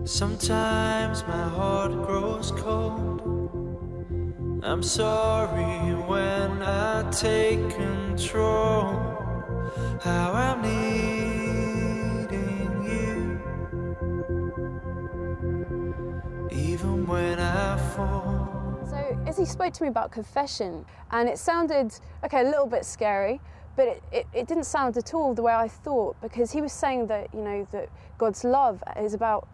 Sometimes my heart grows cold. I'm sorry when I take control. How I'm needing you, even when I fall. So Izzy spoke to me about confession, and it sounded, okay, a little bit scary, but it didn't sound at all the way I thought, because he was saying that, you know, that God's love is about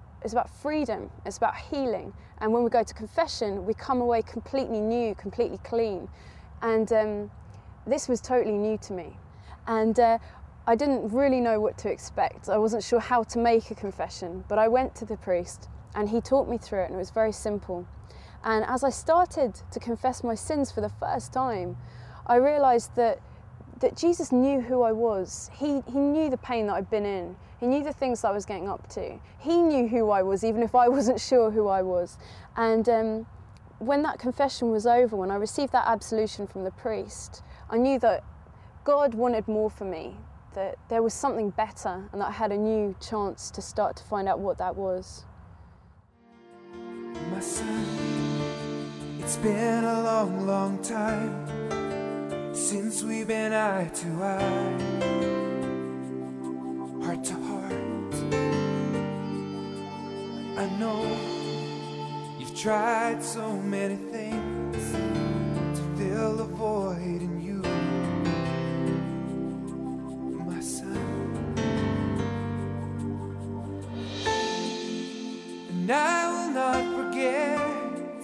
freedom, it's about healing. And when we go to confession, we come away completely new, completely clean. And this was totally new to me. And I didn't really know what to expect. I wasn't sure how to make a confession, but I went to the priest and he taught me through it, and it was very simple. And as I started to confess my sins for the first time, I realised that Jesus knew who I was. He knew the pain that I'd been in. He knew the things that I was getting up to. He knew who I was, even if I wasn't sure who I was. And when that confession was over, when I received that absolution from the priest, I knew that God wanted more for me, that there was something better, and that I had a new chance to start to find out what that was. My son, it's been a long, long time since we've been eye to eye, heart to heart. I know you've tried so many things to fill a void in you, my son. And I will not forget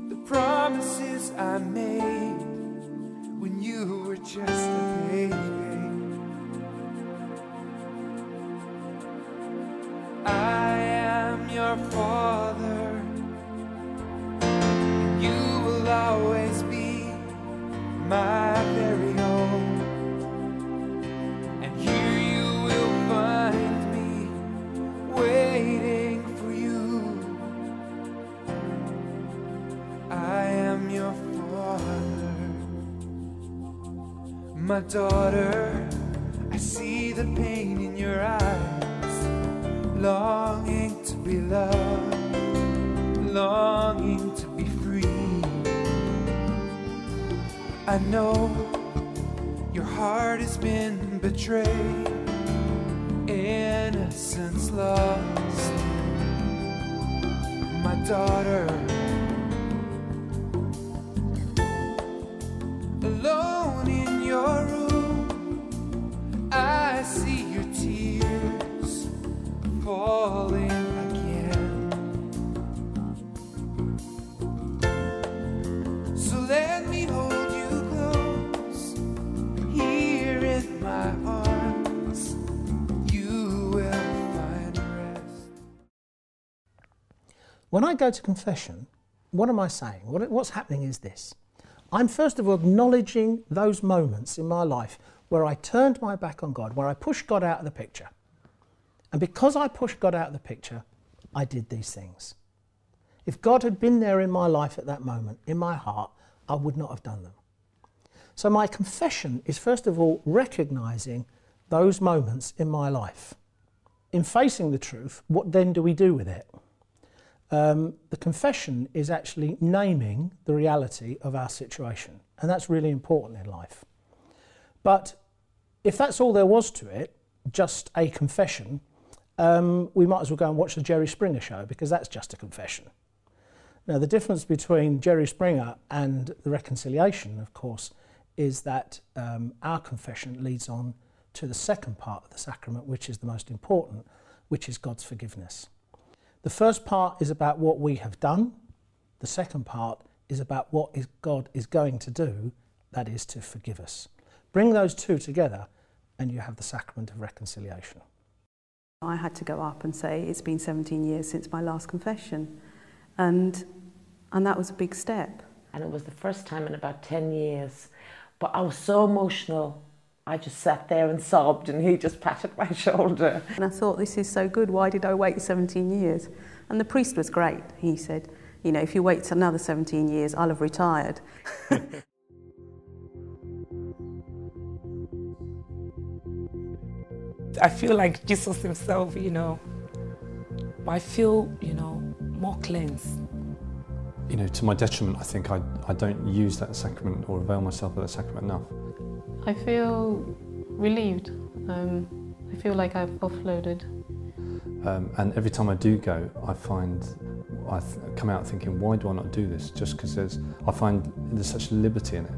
the promises I made when you were just a baby. I am your father, and you will always be my very own. And here you will find me waiting for you. I am your father. My daughter, I see the pain in your eyes, longing to be loved, longing to be free. I know your heart has been betrayed, innocence lost. My daughter, alone in your room, I see your tears falling again. So let me hold you close, here in my arms, you will find rest. When I go to confession, what am I saying? What's happening is this. I'm first of all acknowledging those moments in my life where I turned my back on God, where I pushed God out of the picture. And because I pushed God out of the picture, I did these things. If God had been there in my life at that moment, in my heart, I would not have done them. So my confession is first of all recognising those moments in my life. In facing the truth, what then do we do with it? The confession is actually naming the reality of our situation, and that's really important in life. But if that's all there was to it, just a confession, we might as well go and watch the Jerry Springer show, because that's just a confession. Now, the difference between Jerry Springer and the reconciliation, of course, is that our confession leads on to the second part of the sacrament, which is the most important, which is God's forgiveness. The first part is about what we have done. The second part is about what God is going to do, that is to forgive us. Bring those two together and you have the sacrament of reconciliation. I had to go up and say it's been 17 years since my last confession, and that was a big step. And it was the first time in about 10 years, but I was so emotional. I just sat there and sobbed, and he just patted my shoulder. And I thought, this is so good, why did I wait 17 years? And the priest was great. He said, you know, if you wait another 17 years, I'll have retired. I feel like Jesus himself, you know. I feel, you know, more cleansed. You know, to my detriment, I think I don't use that sacrament or avail myself of that sacrament enough. I feel relieved. I feel like I've offloaded. And every time I do go, I find I come out thinking, why do I not do this? Just because I find there's such liberty in it.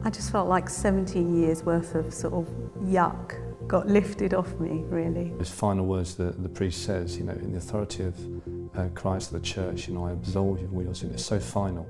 I just felt like 17 years worth of sort of yuck got lifted off me, really. Those final words that the priest says, you know, in the authority of Christ, the church, you know, I absolve you of all your sin. It's so final.